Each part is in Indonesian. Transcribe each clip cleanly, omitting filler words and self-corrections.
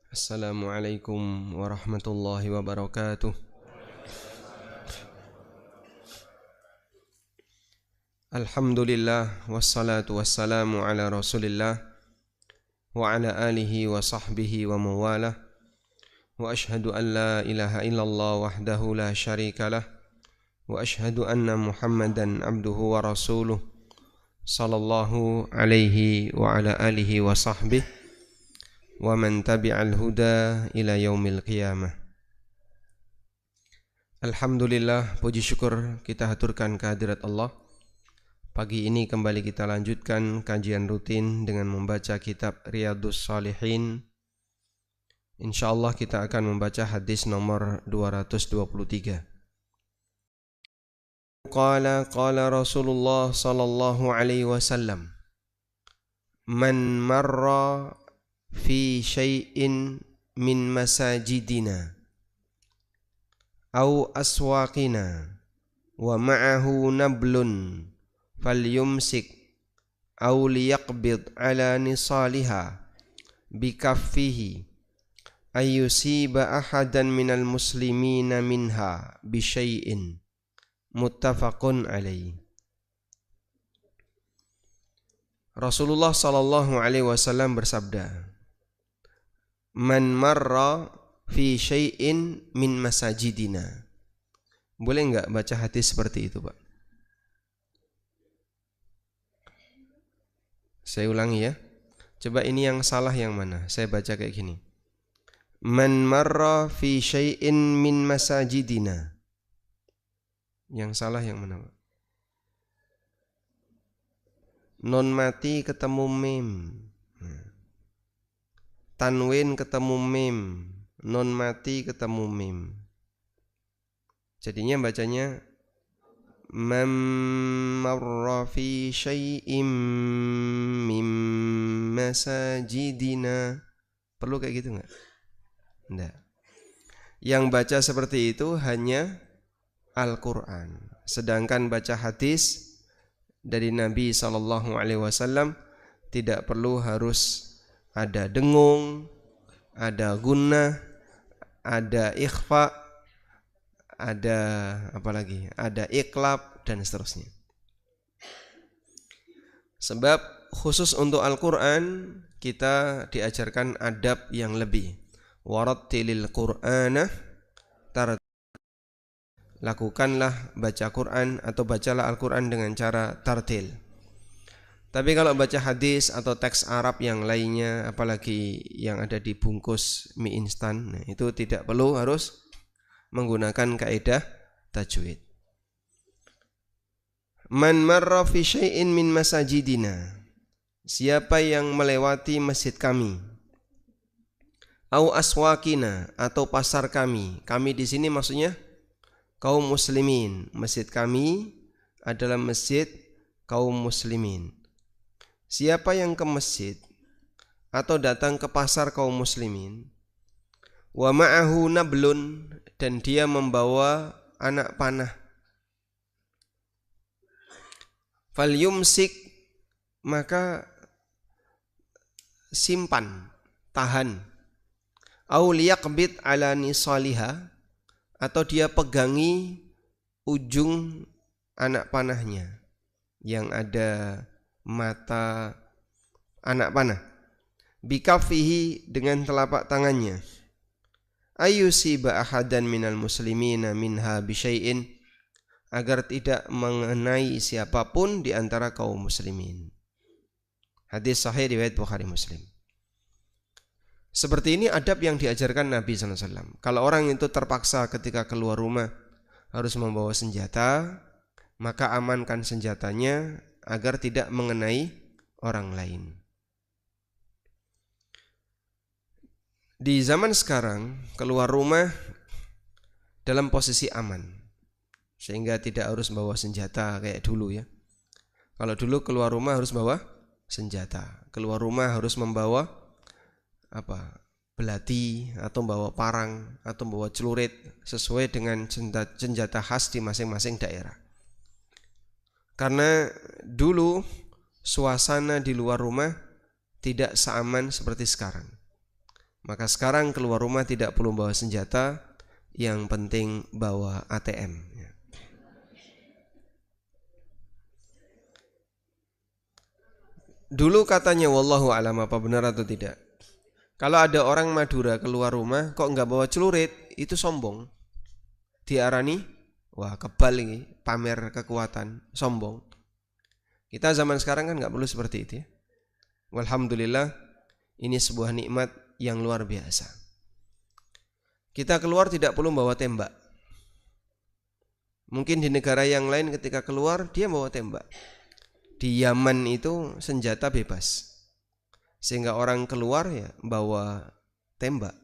Assalamualaikum warahmatullahi wabarakatuh. Alhamdulillah wassalatu wassalamu ala Rasulillah wa ala alihi wa sahbihi wa mawalah. Wa ashhadu an la ilaha illallah wahdahu la syarikalah wa ashhadu anna Muhammadan abduhu wa rasuluh sallallahu alaihi wa ala alihi wa sahbihi wa man tabi'al huda ila yaumil qiyamah. Alhamdulillah, puji syukur kita haturkan kehadirat Allah. Pagi ini kembali kita lanjutkan kajian rutin dengan membaca kitab Riyadhus Shalihin. InsyaAllah kita akan membaca hadis nomor 223. Qala Rasulullah sallallahu alaihi wasallam, man marra fi syai'in min masajidina aw aswaqina wa ma'ahu nablun falyumsik aw liyaqbid ala nisaliha bikaffihi ayyusiba ahadan minal muslimina minha bisyai'in muttafaqun alaih. Rasulullah sallallahu alaihi wasallam bersabda, man marra fi syai'in min masajidina. Boleh enggak baca hadis seperti itu, Pak? Saya ulangi ya. Coba ini yang salah yang mana? Saya baca kayak gini. Man marra fi syai'in min masajidina. Yang salah yang mana, Pak? Non mati ketemu mim. Tanwin ketemu mim, non mati ketemu mim. Jadinya bacanya man marra fi syai'im mim masajidina. Perlu kayak gitu enggak? Enggak. Yang baca seperti itu hanya Al-Quran. Sedangkan baca hadis dari Nabi SAW tidak perlu harus ada dengung, ada gunnah, ada ikhfa, ada apa lagi? Ada iqlab dan seterusnya. Sebab khusus untuk Al-Quran kita diajarkan adab yang lebih. Warattilil Qur'ana tartila. Lakukanlah baca Quran atau bacalah Al-Quran dengan cara tartil. Tapi kalau baca hadis atau teks Arab yang lainnya, apalagi yang ada di bungkus mie instan, nah itu tidak perlu harus menggunakan kaidah tajwid. Man marra fi syai'in min masajidina. Siapa yang melewati masjid kami, au aswaqina, atau pasar kami. Kami di sini maksudnya kaum muslimin. Masjid kami adalah masjid kaum muslimin. Siapa yang ke masjid atau datang ke pasar kaum muslimin, wa ma'ahu nablun, dan dia membawa anak panah, falyumsik, maka simpan, tahan, au liyaqbid ala nisaliha, atau dia pegangi ujung anak panahnya yang ada mata anak panah, bikafihi, dengan telapak tangannya, ayyusiba ahadan minal muslimina minha bisyai'in, agar tidak mengenai siapapun di antara kaum muslimin. Hadis sahih riwayat Bukhari Muslim. Seperti ini adab yang diajarkan Nabi SAW. Kalau orang itu terpaksa ketika keluar rumah harus membawa senjata, maka amankan senjatanya agar tidak mengenai orang lain. Di zaman sekarang keluar rumah dalam posisi aman, sehingga tidak harus bawa senjata kayak dulu ya. Kalau dulu keluar rumah harus bawa senjata, keluar rumah harus membawa belati, atau bawa parang, atau bawa celurit sesuai dengan senjata khas di masing-masing daerah. Karena dulu suasana di luar rumah tidak seaman seperti sekarang. Maka sekarang keluar rumah tidak perlu bawa senjata, yang penting bawa ATM. Dulu katanya, wallahu alam apa benar atau tidak, kalau ada orang Madura keluar rumah kok nggak bawa celurit, itu sombong. Diarani, wah kebal ini, pamer kekuatan, sombong. Kita zaman sekarang kan nggak perlu seperti itu ya. Walhamdulillah, ini sebuah nikmat yang luar biasa. Kita keluar tidak perlu bawa tembak. Mungkin di negara yang lain ketika keluar dia bawa tembak. Di Yaman itu senjata bebas, sehingga orang keluar ya bawa tembak.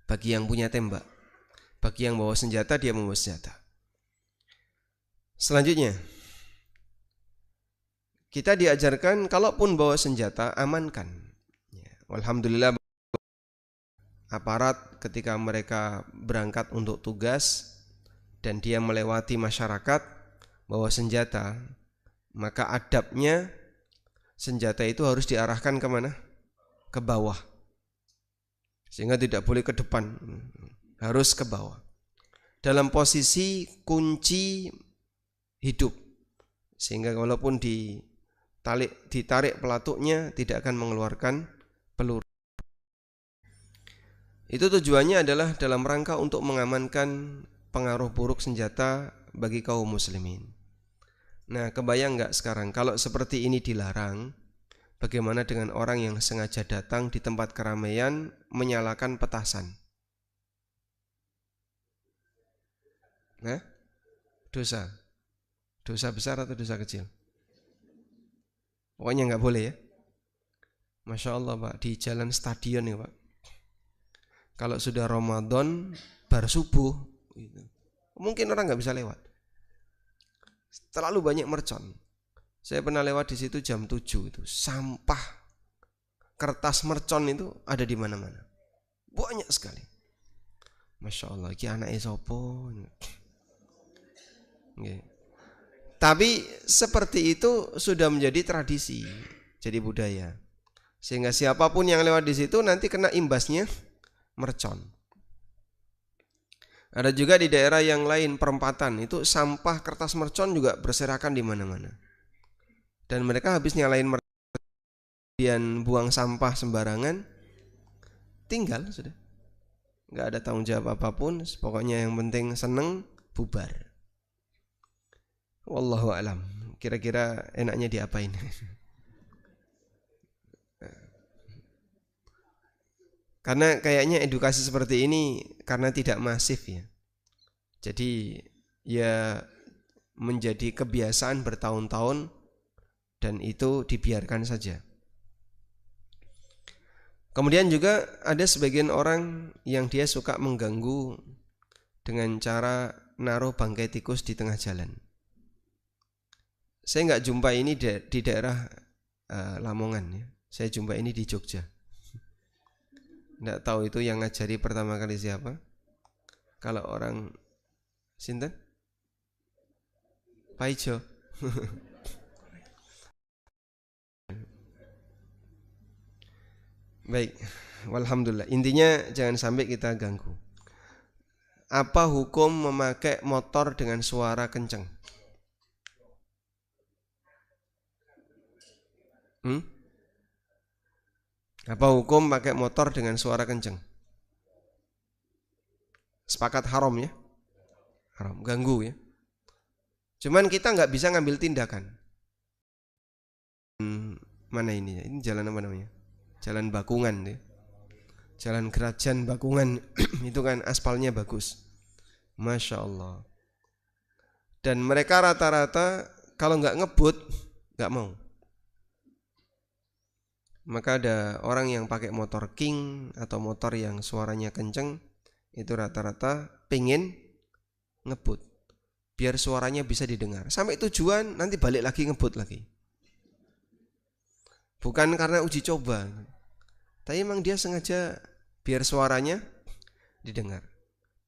Bagi yang punya tembak, bagi yang bawa senjata dia membawa senjata. Selanjutnya, kita diajarkan kalaupun bawa senjata amankan. Alhamdulillah, aparat ketika mereka berangkat untuk tugas dan dia melewati masyarakat bawa senjata, maka adabnya senjata itu harus diarahkan kemana? Ke bawah. Sehingga tidak boleh ke depan, harus ke bawah. Dalam posisi kunci hidup. Sehingga walaupun ditarik pelatuknya tidak akan mengeluarkan peluru. Itu tujuannya adalah dalam rangka untuk mengamankan pengaruh buruk senjata bagi kaum muslimin. Nah, kebayang nggak sekarang kalau seperti ini dilarang, bagaimana dengan orang yang sengaja datang di tempat keramaian menyalakan petasan? Nah, dosa besar atau dosa kecil? Pokoknya nggak boleh ya. Masya Allah Pak, di jalan stadion ya Pak, kalau sudah Ramadan bar subuh mungkin orang nggak bisa lewat, terlalu banyak mercon. Saya pernah lewat di situ jam 7 itu, sampah kertas mercon itu ada di mana-mana, banyak sekali. Masya Allah, ini anaknya sopo. Tapi seperti itu sudah menjadi tradisi, jadi budaya, sehingga siapapun yang lewat di situ nanti kena imbasnya mercon. Ada juga di daerah yang lain perempatan itu sampah kertas mercon juga berserakan di mana-mana. Dan mereka habis nyalain mercon dan buang sampah sembarangan, tinggal sudah. Enggak ada tanggung jawab apapun, pokoknya yang penting seneng, bubar. Wallahu alam. Kira-kira enaknya diapain? Karena kayaknya edukasi seperti ini karena tidak masif ya. Jadi ya menjadi kebiasaan bertahun-tahun dan itu dibiarkan saja. Kemudian juga ada sebagian orang yang dia suka mengganggu dengan cara naruh bangkai tikus di tengah jalan. Saya nggak jumpa ini di daerah Lamongan ya. Saya jumpa ini di Jogja. Nggak tahu itu yang ngajari pertama kali siapa. Kalau orang sinten? Pak Ijo. Baik, walhamdulillah. Intinya jangan sampai kita ganggu. Apa hukum memakai motor dengan suara kencang? Apa hukum pakai motor dengan suara kencang? Sepakat haram ya? Haram, ganggu ya. Cuman kita nggak bisa ngambil tindakan. Mana ini ya? Ini jalan apa namanya? Jalan Bakungan ya. Jalan Kerajaan Bakungan itu kan aspalnya bagus, Masya Allah. Dan mereka rata-rata kalau nggak ngebut nggak mau. Maka ada orang yang pakai motor King atau motor yang suaranya kenceng, itu rata-rata pengen ngebut biar suaranya bisa didengar. Sampai tujuan nanti balik lagi ngebut lagi. Bukan karena uji coba, tapi memang dia sengaja biar suaranya didengar.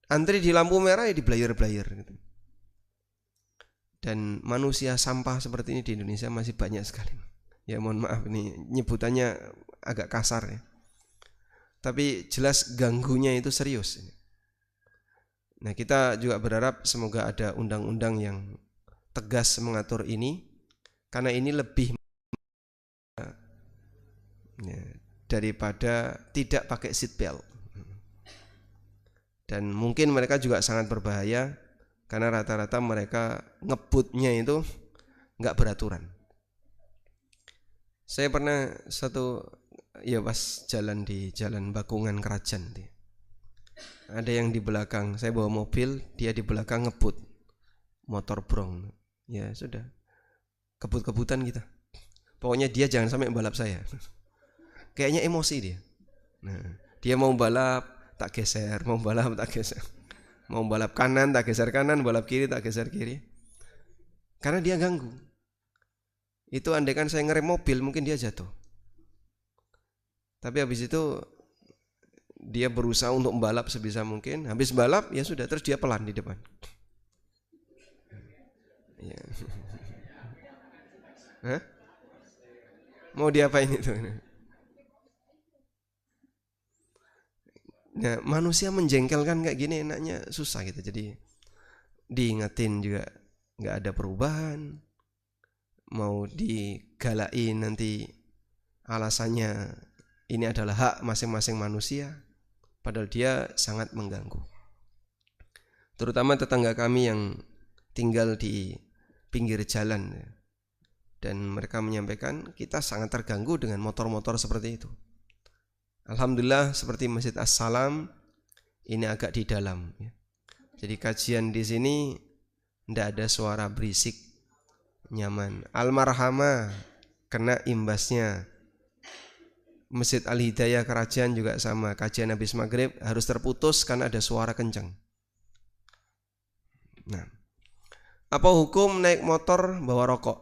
Antri di lampu merah ya diblayer-blayer gitu. Dan manusia sampah seperti ini di Indonesia masih banyak sekali. Ya mohon maaf nih nyebutannya agak kasar ya. tapi jelas ganggunya itu serius. Nah, kita juga berharap semoga ada undang-undang yang tegas mengatur ini, karena ini lebih daripada tidak pakai seat belt. Dan mungkin mereka juga sangat berbahaya karena rata-rata mereka ngebutnya itu nggak beraturan. Saya pernah pas jalan di Jalan Bakungan Kerajan, ada yang di belakang, saya bawa mobil, dia di belakang ngebut motor brong. Ya sudah, kebut-kebutan kita. Pokoknya dia jangan sampai balap saya. Kayaknya emosi dia. Nah, dia mau balap tak geser, mau balap tak geser, mau balap kanan tak geser kanan, balap kiri tak geser kiri. Karena dia ganggu. Itu andaikan saya ngerem mobil mungkin dia jatuh. Tapi habis itu dia berusaha untuk membalap sebisa mungkin. Habis balap ya sudah, terus dia pelan di depan. Ya. Hah? Mau diapain itu? Nah, manusia menjengkelkan kayak gini enaknya susah gitu. Jadi diingetin juga nggak ada perubahan. Mau digalain nanti alasannya ini adalah hak masing-masing manusia, padahal dia sangat mengganggu. Terutama tetangga kami yang tinggal di pinggir jalan, dan mereka menyampaikan kita sangat terganggu dengan motor-motor seperti itu. Alhamdulillah seperti Masjid As-Salam ini agak di dalam, ya. Jadi kajian di sini tidak ada suara berisik, nyaman. Al-Marhamah kena imbasnya. Masjid Al-Hidayah Kerajan juga sama, kajian habis maghrib harus terputus karena ada suara kencang. Nah, apa hukum naik motor bawa rokok?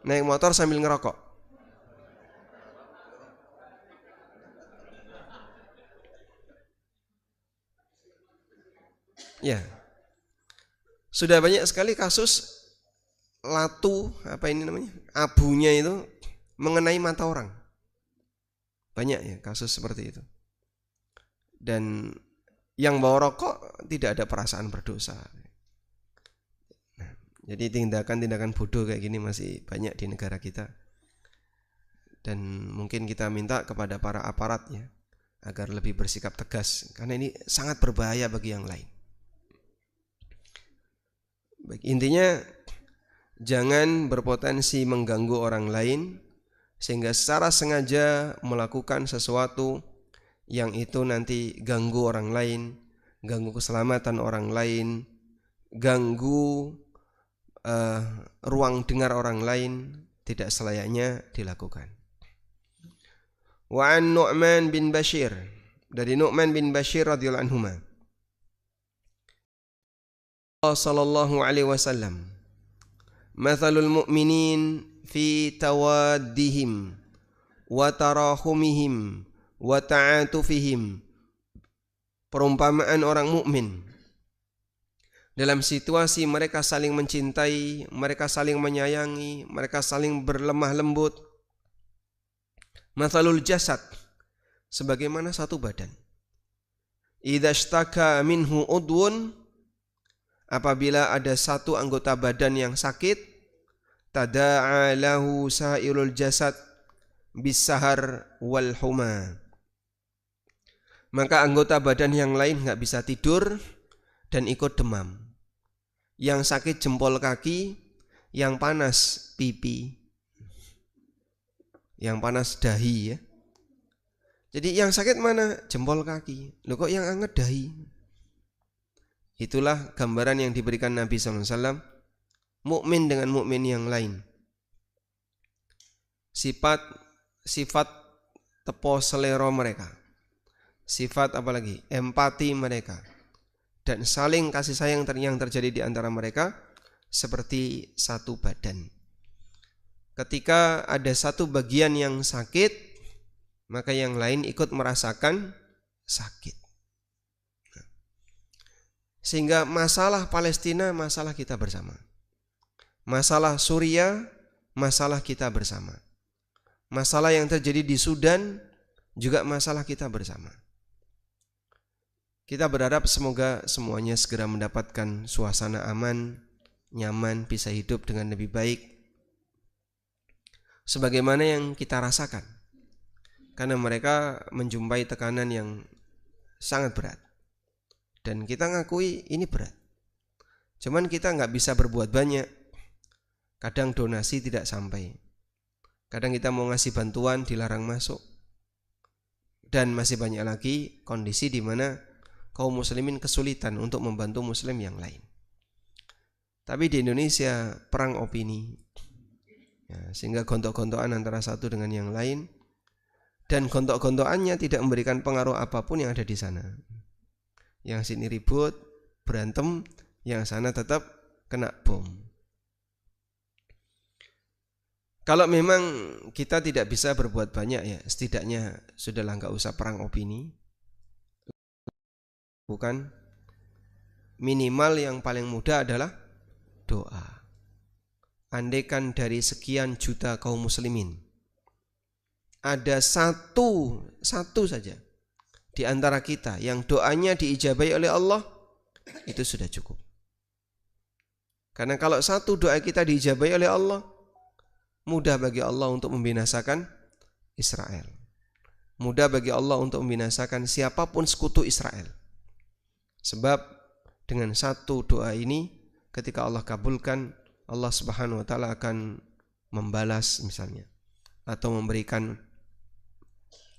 Naik motor sambil ngerokok? Ya, sudah banyak sekali kasus latu, abunya itu mengenai mata orang. Banyak ya kasus seperti itu. Dan yang bawa rokok tidak ada perasaan berdosa. Nah, jadi tindakan-tindakan bodoh kayak gini masih banyak di negara kita. Dan mungkin kita minta kepada para aparat ya, agar lebih bersikap tegas, karena ini sangat berbahaya bagi yang lain. Baik, intinya jangan berpotensi mengganggu orang lain sehingga secara sengaja melakukan sesuatu yang itu nanti ganggu orang lain, ganggu keselamatan orang lain, ganggu ruang dengar orang lain, tidak selayaknya dilakukan. Wa an Nu'man bin Bashir, dari Nu'man bin Bashir radhiyallahu anhu, sallallahu alaihi wasallam, mathalul mu'minin fi tawaddihim wa tarahumihim wa ta'atufihim, perumpamaan orang mukmin dalam situasi mereka saling mencintai, mereka saling menyayangi, mereka saling berlemah lembut. Mathalul jasad, sebagaimana satu badan. Idza ishtaka minhu udwun, apabila ada satu anggota badan yang sakit, tada'a lahu sa'irul jasad bisahar wal huma, maka anggota badan yang lain enggak bisa tidur dan ikut demam. Yang sakit jempol kaki, yang panas pipi, yang panas dahi ya. Jadi yang sakit mana? Jempol kaki. Loh kok yang anget dahi? Itulah gambaran yang diberikan Nabi SAW, mukmin dengan mukmin yang lain. Sifat tepo selero mereka, sifat apalagi empati mereka, dan saling kasih sayang yang terjadi di antara mereka seperti satu badan. Ketika ada satu bagian yang sakit, maka yang lain ikut merasakan sakit. Sehingga masalah Palestina masalah kita bersama, masalah Suriah masalah kita bersama, Masalah yang terjadi di Sudan juga masalah kita bersama. Kita berharap semoga semuanya segera mendapatkan suasana aman, nyaman, bisa hidup dengan lebih baik sebagaimana yang kita rasakan. Karena mereka menjumpai tekanan yang sangat berat. Dan kita ngakui ini berat. Cuman kita nggak bisa berbuat banyak. Kadang donasi tidak sampai. Kadang kita mau ngasih bantuan dilarang masuk. Dan masih banyak lagi kondisi di mana kaum muslimin kesulitan untuk membantu muslim yang lain. Tapi di Indonesia perang opini, ya, sehingga gontok-gontokan antara satu dengan yang lain, dan gontok-gontokannya tidak memberikan pengaruh apapun yang ada di sana. Yang sini ribut, berantem, yang sana tetap kena bom. Kalau memang kita tidak bisa berbuat banyak, ya setidaknya sudahlah nggak usah perang opini. Bukan, minimal yang paling mudah adalah doa. Andaikan dari sekian juta kaum muslimin ada satu saja di antara kita yang doanya diijabahi oleh Allah, itu sudah cukup. Karena kalau satu doa kita diijabahi oleh Allah, mudah bagi Allah untuk membinasakan Israel. Mudah bagi Allah untuk membinasakan siapapun sekutu Israel. Sebab dengan satu doa ini, ketika Allah kabulkan, Allah Subhanahu wa taala akan membalas misalnya, atau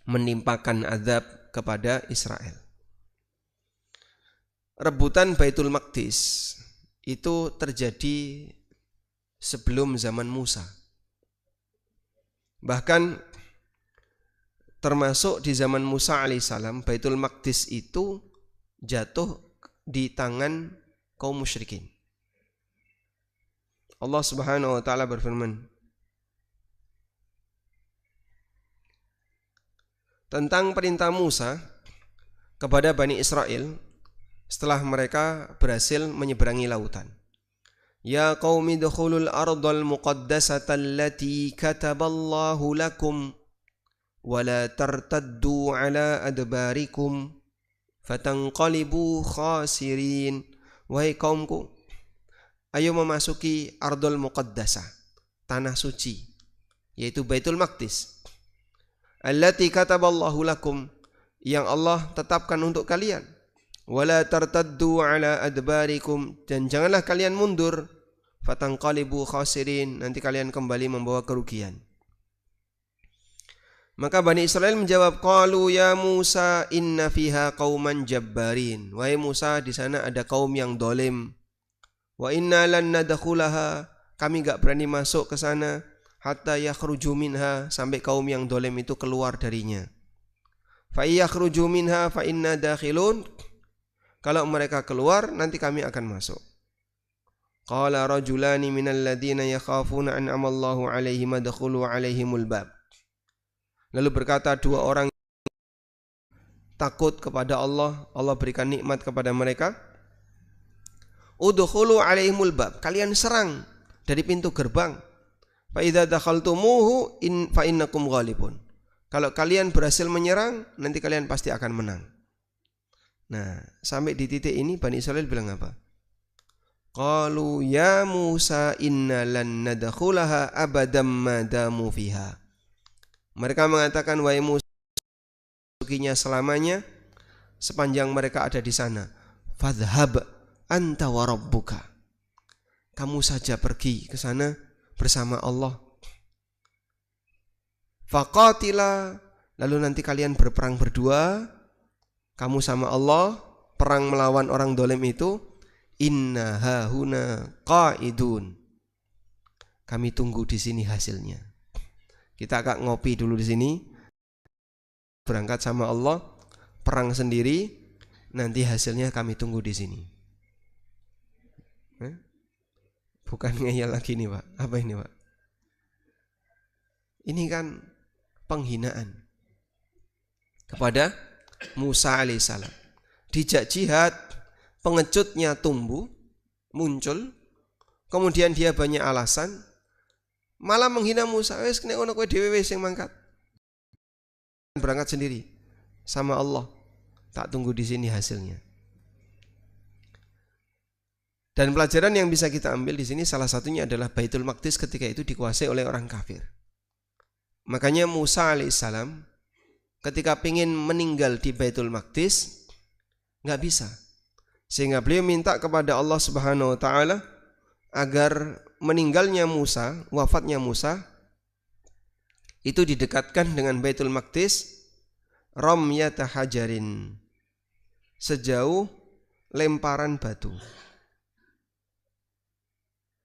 menimpakan azab kepada Israel. Rebutan Baitul Maqdis itu terjadi sebelum zaman Musa. Bahkan termasuk di zaman Musa alaihissalam, Baitul Maqdis itu jatuh di tangan kaum musyrikin. Allah Subhanahu wa taala berfirman tentang perintah Musa kepada Bani Israel setelah mereka berhasil menyeberangi lautan. Ya qaumi dukhulul ardal muqaddasata allati kataballahu lakum wa la tartaddu ala adbarikum fatanqalibu khasirin. Wahai kaumku, ayo memasuki ardul muqaddasah, tanah suci, yaitu Baitul Maqdis. Allati kataballahu lakum, yang Allah tetapkan untuk kalian. Wala tartaddu ala adbarikum, dan janganlah kalian mundur. Fatanqalibu khasirin, nanti kalian kembali membawa kerugian. Maka Bani Israel menjawab, qalu ya Musa inna fiha qauman jabbarin. Wahai Musa, di sana ada kaum yang dolim. Wa inna lan nadkhulaha, kami enggak berani masuk ke sana hatta yakhruju minha, sampai kaum yang dolim itu keluar darinya. Fa yakhruju minha fa inna dakhilun, kalau mereka keluar nanti kami akan masuk. Qala rajulani minal ladzina yakhafuna an amallahu alaihim adkhulu alaihimul bab. Lalu berkata dua orang takut kepada Allah, Allah berikan nikmat kepada mereka. Udkhulu alaihimul bab, kalian serang dari pintu gerbang. Fa idza dakhaltumuhu fa innakum ghalibun. Kalau kalian berhasil menyerang, nanti kalian pasti akan menang. Nah, sampai di titik ini Bani Israil bilang apa? Qalu ya Musa inna lan nadkhulaha abadan ma damu fiha. Mereka mengatakan, wahai Musa, masukinya selamanya sepanjang mereka ada di sana. Fadhhab anta wa rabbuka, kamu saja pergi ke sana bersama Allah. Faqatila, lalu nanti kalian berperang berdua, kamu sama Allah, perang melawan orang dolim itu. Inna hahuna qaidun, kami tunggu di sini hasilnya. Kita agak ngopi dulu di sini, berangkat sama Allah, perang sendiri, nanti hasilnya kami tunggu di sini. Bukan ngeyel lagi nih Pak. Apa ini Pak? Ini kan penghinaan kepada Musa alaihissalam. Dijak jihad, pengecutnya tumbuh, muncul, kemudian dia banyak alasan, Malah menghina Musa, wis nek ono kowe dhewe wis sing mangkat. Berangkat sendiri sama Allah. Tak tunggu di sini hasilnya. Dan pelajaran yang bisa kita ambil di sini salah satunya adalah Baitul Maqdis ketika itu dikuasai oleh orang kafir. Makanya Musa alaihissalam ketika ingin meninggal di Baitul Maqdis nggak bisa, sehingga beliau minta kepada Allah Subhanahu Wa Taala agar meninggalnya Musa, wafatnya Musa itu didekatkan dengan Baitul Maqdis ramyata hajarin, sejauh lemparan batu.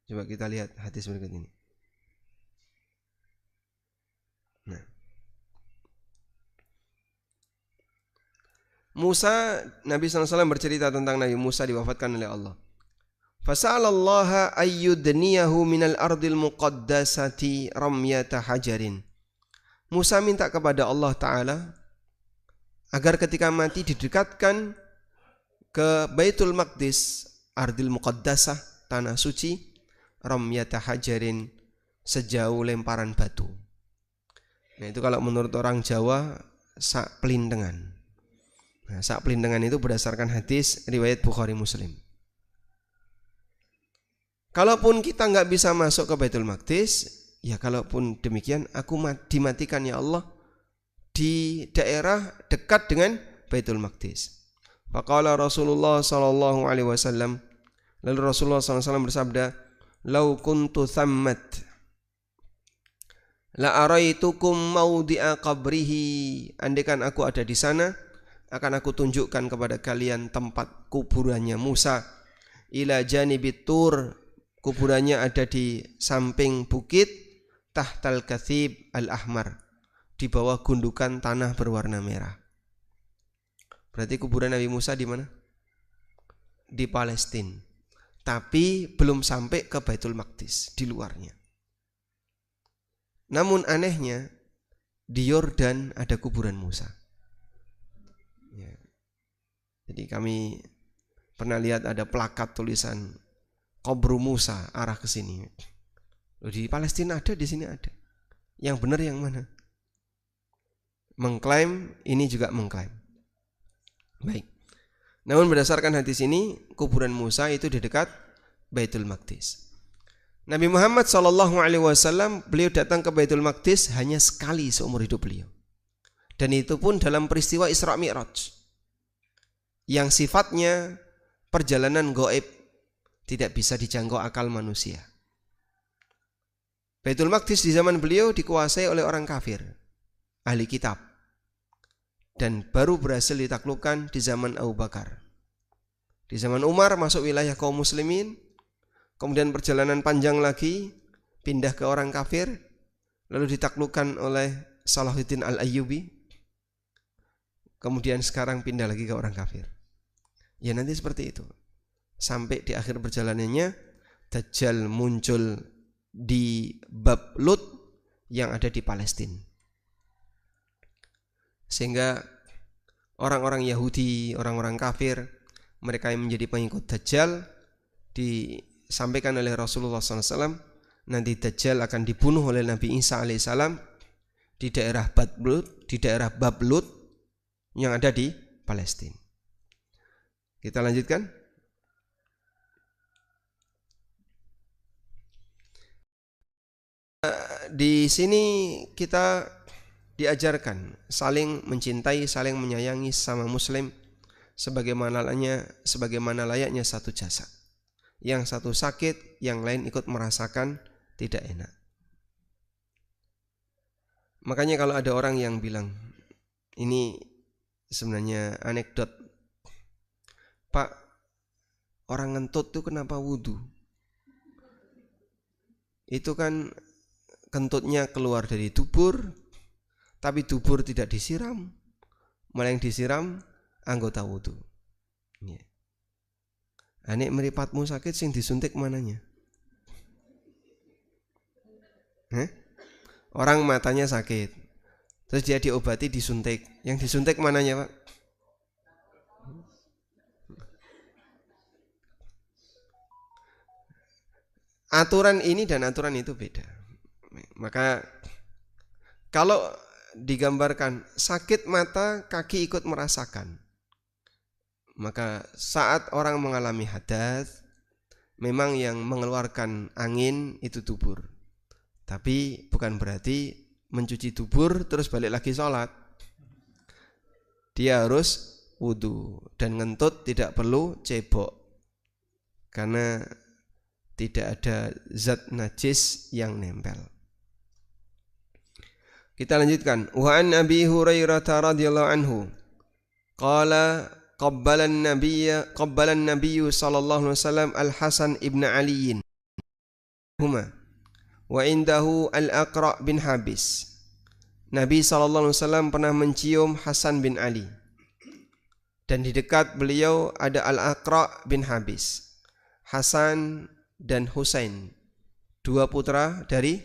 Coba kita lihat hadis berikut ini. Nah, Musa, Nabi SAW bercerita tentang Nabi Musa diwafatkan oleh Allah. Fasa'alallaha ayyudniyahu minal ardil muqaddasati ramyata hajarin. Musa minta kepada Allah Ta'ala agar ketika mati didekatkan ke Baitul Maqdis, ardil muqaddasah, tanah suci, ramyata hajarin, sejauh lemparan batu. Nah itu kalau menurut orang Jawa sak pelintengan. Nah, sak pelintengan itu berdasarkan hadis riwayat Bukhari Muslim. Kalaupun kita nggak bisa masuk ke Baitul Maqdis, ya kalaupun demikian aku dimatikan ya Allah di daerah dekat dengan Baitul Maqdis. Faqala Rasulullah sallallahu alaihi wasallam, lalu Rasulullah sallallahu alaihi wasallam bersabda, "Lau kuntu thammat la araitukum maudi'a qabrihi." Andaikan aku ada di sana, akan aku tunjukkan kepada kalian tempat kuburannya Musa. Ila janibit tur, kuburannya ada di samping bukit, tahtal kathib al-ahmar, di bawah gundukan tanah berwarna merah. Berarti kuburan Nabi Musa di mana? Di Palestina. Tapi belum sampai ke Baitul Maqdis, di luarnya. Namun anehnya di Yordan ada kuburan Musa. Ya. Jadi kami pernah lihat ada plakat tulisan Kubur Musa arah ke sini. Di Palestina ada, di sini ada. Yang benar yang mana? Mengklaim, ini juga mengklaim. Baik. Namun berdasarkan hadis ini, kuburan Musa itu di dekat Baitul Maqdis. Nabi Muhammad SAW beliau datang ke Baitul Maqdis hanya sekali seumur hidup beliau. Dan itu pun dalam peristiwa Isra Mi'raj, yang sifatnya perjalanan gaib, tidak bisa dijangkau akal manusia. Baitul Maqdis di zaman beliau dikuasai oleh orang kafir, ahli kitab, dan baru berhasil ditaklukkan di zaman Abu Bakar. Di zaman Umar masuk wilayah kaum muslimin, kemudian perjalanan panjang lagi pindah ke orang kafir, lalu ditaklukkan oleh Salahuddin Al-Ayyubi, kemudian sekarang pindah lagi ke orang kafir. Ya nanti seperti itu. Sampai di akhir perjalanannya Dajjal muncul di Bab Lut yang ada di Palestina. Sehingga orang-orang Yahudi, orang-orang kafir, mereka yang menjadi pengikut Dajjal, disampaikan oleh Rasulullah SAW, nanti Dajjal akan dibunuh oleh Nabi Isa alaihissalam di daerah Bab Lut yang ada di Palestina. Kita lanjutkan. Di sini kita diajarkan saling mencintai, saling menyayangi sama muslim sebagaimana layaknya satu jasad. Yang satu sakit, yang lain ikut merasakan tidak enak. Makanya kalau ada orang yang bilang, ini sebenarnya anekdot, Pak, orang ngentut tuh kenapa wudu? Itu kan kentutnya keluar dari dubur, tapi dubur tidak disiram, malah yang disiram anggota wudu. Anek meripatmu sakit, sing disuntik mananya? Orang matanya sakit, terus dia diobati disuntik, yang disuntik mananya, Pak? Aturan ini dan aturan itu beda. Maka kalau digambarkan sakit mata, kaki ikut merasakan. Maka saat orang mengalami hadas, memang yang mengeluarkan angin itu dubur. Tapi bukan berarti mencuci dubur terus balik lagi sholat. Dia harus wudu dan ngentut tidak perlu cebok. Karena tidak ada zat najis yang nempel. Kita lanjutkan. Wa an Abi Hurairah radhiyallahu anhu qala qabbala an-nabiy sallallahu alaihi wasallam Al-Hasan ibn Ali huma wa indahu Al-Aqra bin Habis. Nabi sallallahu alaihi wasallam pernah mencium Hasan bin Ali. Dan di dekat beliau ada Al-Aqra bin Habis. Hasan dan Husain, dua putra dari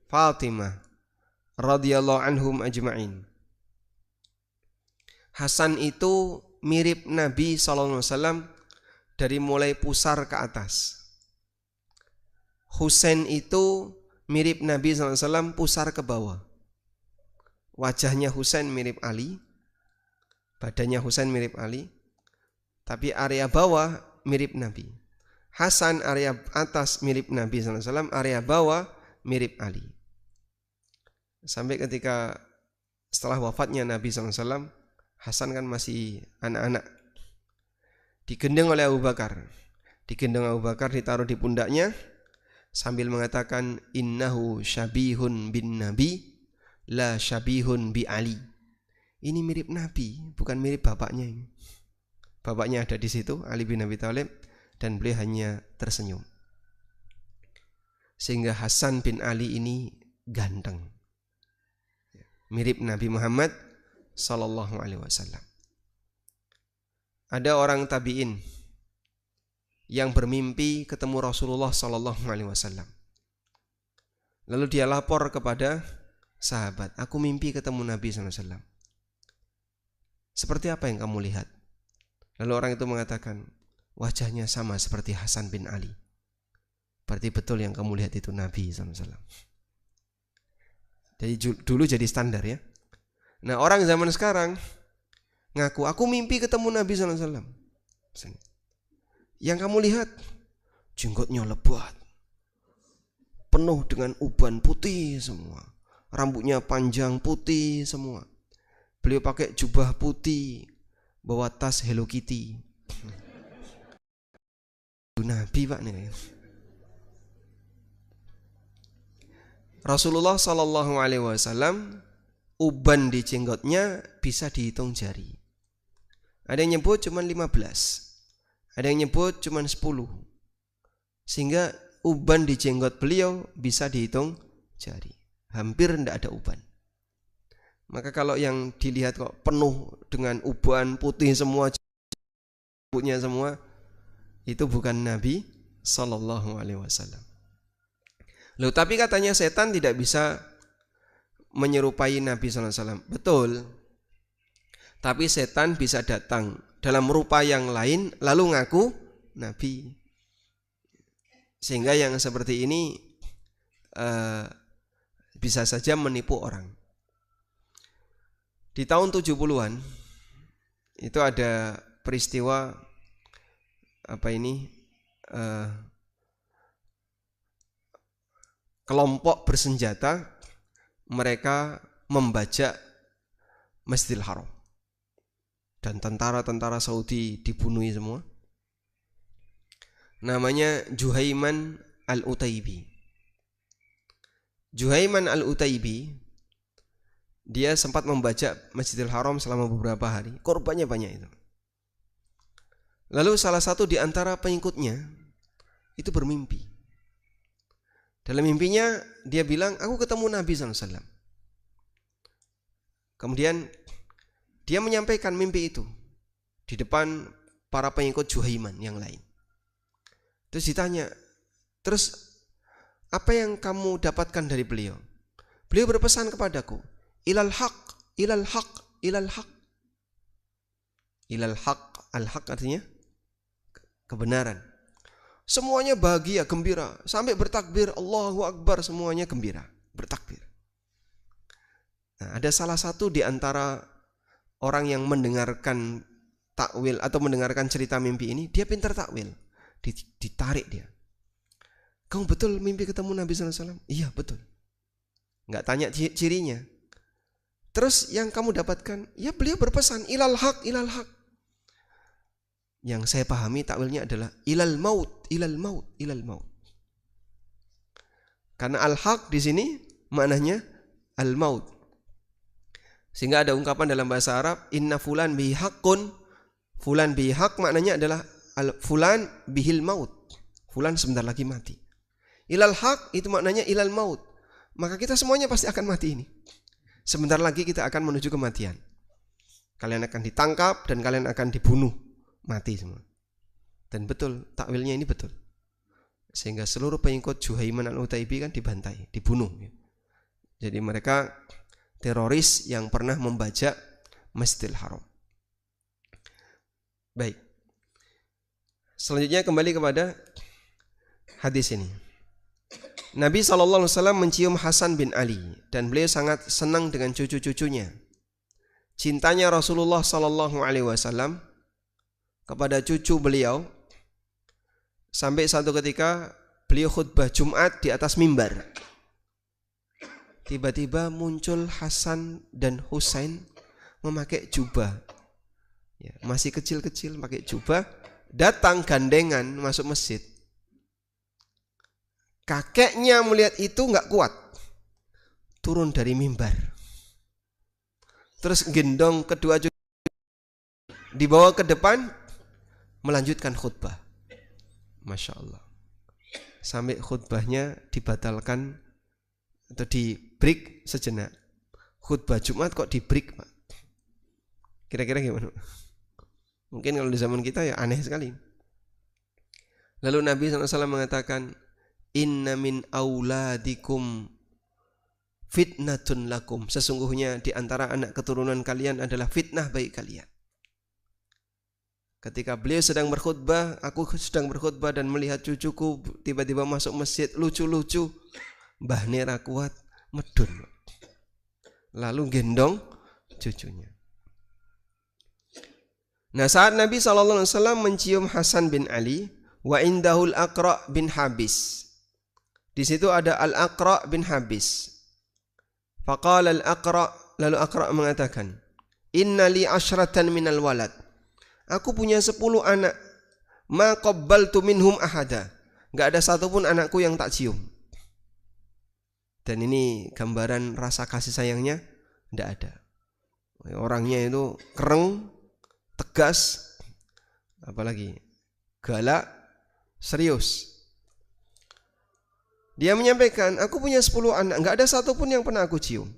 Fatimah radhiyallahu anhum ajma'in. Hasan itu mirip Nabi SAW dari mulai pusar ke atas. Husain itu mirip Nabi SAW pusar ke bawah. Wajahnya Husain mirip Ali, badannya Husain mirip Ali, tapi area bawah mirip Nabi. Hasan area atas mirip Nabi SAW, area bawah mirip Ali. Sampai ketika setelah wafatnya Nabi SAW, Hasan kan masih anak-anak, digendong oleh Abu Bakar. Digendong Abu Bakar, ditaruh di pundaknya sambil mengatakan innahu syabihun bin Nabi la syabihun bi Ali. Ini mirip Nabi, bukan mirip bapaknya ini. Bapaknya ada di situ, Ali bin Abi Thalib, dan beliau hanya tersenyum. Sehingga Hasan bin Ali ini ganteng, mirip Nabi Muhammad sallallahu alaihi wasallam. Ada orang tabi'in yang bermimpi ketemu Rasulullah sallallahu alaihi wasallam. Lalu dia lapor kepada sahabat, aku mimpi ketemu Nabi sallallahu alaihi wasallam. Seperti apa yang kamu lihat? Lalu orang itu mengatakan, wajahnya sama seperti Hasan bin Ali. Berarti betul yang kamu lihat itu Nabi sallallahu alaihi wasallam. Jadi dulu jadi standar ya. Nah orang zaman sekarang ngaku, aku mimpi ketemu Nabi SAW. Yang kamu lihat, jenggotnya lebat, penuh dengan uban putih semua, rambutnya panjang putih semua. Beliau pakai jubah putih, bawa tas Hello Kitty. Nabi pak nih. Rasulullah Sallallahu Alaihi Wasallam uban di jenggotnya bisa dihitung jari. Ada yang nyebut cuma 15, ada yang nyebut cuma 10. Sehingga uban di jenggot beliau bisa dihitung jari. Hampir tidak ada uban. Maka kalau yang dilihat kok penuh dengan uban putih semua, rambutnya semua, itu bukan Nabi Sallallahu Alaihi Wasallam. Loh, tapi katanya setan tidak bisa menyerupai Nabi SAW. Betul. Tapi setan bisa datang dalam rupa yang lain lalu ngaku Nabi. Sehingga yang seperti ini bisa saja menipu orang. Di tahun 70-an itu ada peristiwa kelompok bersenjata, mereka membajak Masjidil Haram. Dan tentara-tentara Saudi dibunuh semua. Namanya Juhaiman Al-Utaibi. Juhaiman Al-Utaibi, dia sempat membajak Masjidil Haram selama beberapa hari. Korbannya banyak itu. Lalu salah satu di antara pengikutnya itu bermimpi. Dalam mimpinya dia bilang, aku ketemu Nabi SAW. Kemudian dia menyampaikan mimpi itu di depan para pengikut Juhaiman yang lain. Terus ditanya, terus apa yang kamu dapatkan dari beliau? Beliau berpesan kepadaku, ilal haq, ilal haq, ilal haq. Ilal haq, al-haq artinya kebenaran. Semuanya bahagia, gembira, sampai bertakbir Allahu Akbar, semuanya gembira. bertakbir. Nah, ada salah satu di antara orang yang mendengarkan takwil atau mendengarkan cerita mimpi ini, dia pintar takwil. Ditarik dia. Kamu betul mimpi ketemu Nabi sallallahu alaihi wasallam? Iya, betul. Enggak tanya cirinya. Terus yang kamu dapatkan, ya beliau berpesan ilal haq, ilal haq. Yang saya pahami takwilnya adalah ilal maut, ilal maut, ilal maut. Karena al-haq di sini maknanya al-maut. Sehingga ada ungkapan dalam bahasa Arab, inna fulan bihi haqqun. Fulan bihi haq maknanya adalah fulan bihil maut. Fulan sebentar lagi mati. Ilal haq itu maknanya ilal maut. Maka kita semuanya pasti akan mati ini. Sebentar lagi kita akan menuju kematian. Kalian akan ditangkap dan kalian akan dibunuh. Mati semua. Dan betul, takwilnya ini betul. Sehingga seluruh pengikut Juhaiman al-Utaibi kan dibantai, dibunuh. Jadi mereka teroris yang pernah membajak Masjidil Haram. Baik. Selanjutnya kembali kepada hadis ini. Nabi SAW mencium Hasan bin Ali dan beliau sangat senang dengan cucu-cucunya. Cintanya Rasulullah SAW kepada cucu beliau sampai satu ketika beliau khutbah Jumat di atas mimbar. Tiba-tiba muncul Hasan dan Husain memakai jubah. Ya, masih kecil-kecil pakai jubah, datang gandengan masuk masjid. Kakeknya melihat itu nggak kuat, turun dari mimbar. Terus gendong kedua cucu, dibawa ke depan, melanjutkan khutbah. Masya Allah. Sampai khutbahnya dibatalkan atau di break sejenak. Khutbah Jumat kok di break, Pak? Kira-kira gimana? Mungkin kalau di zaman kita ya aneh sekali. Lalu Nabi SAW mengatakan, inna min auladikum fitnatun lakum. Sesungguhnya di antara anak keturunan kalian adalah fitnah bagi kalian. Ketika beliau sedang berkhutbah, aku sedang berkhutbah dan melihat cucuku tiba-tiba masuk masjid lucu-lucu. Mbah Nera kuat, medun. Lalu gendong cucunya. Nah, saat Nabi SAW mencium Hasan bin Ali, wa indahul Aqra bin Habis. Di situ ada Al-Aqra bin Habis. Faqala Al-Aqra, lalu Aqra mengatakan, inna li asyratan minal walad. Aku punya 10 anak. Ma qabbaltu minhum ahada. Enggak ada satupun anakku yang tak cium. Dan ini gambaran rasa kasih sayangnya enggak ada. Orangnya itu kereng, tegas, apalagi galak, serius. Dia menyampaikan, aku punya 10 anak, enggak ada satupun yang pernah aku cium.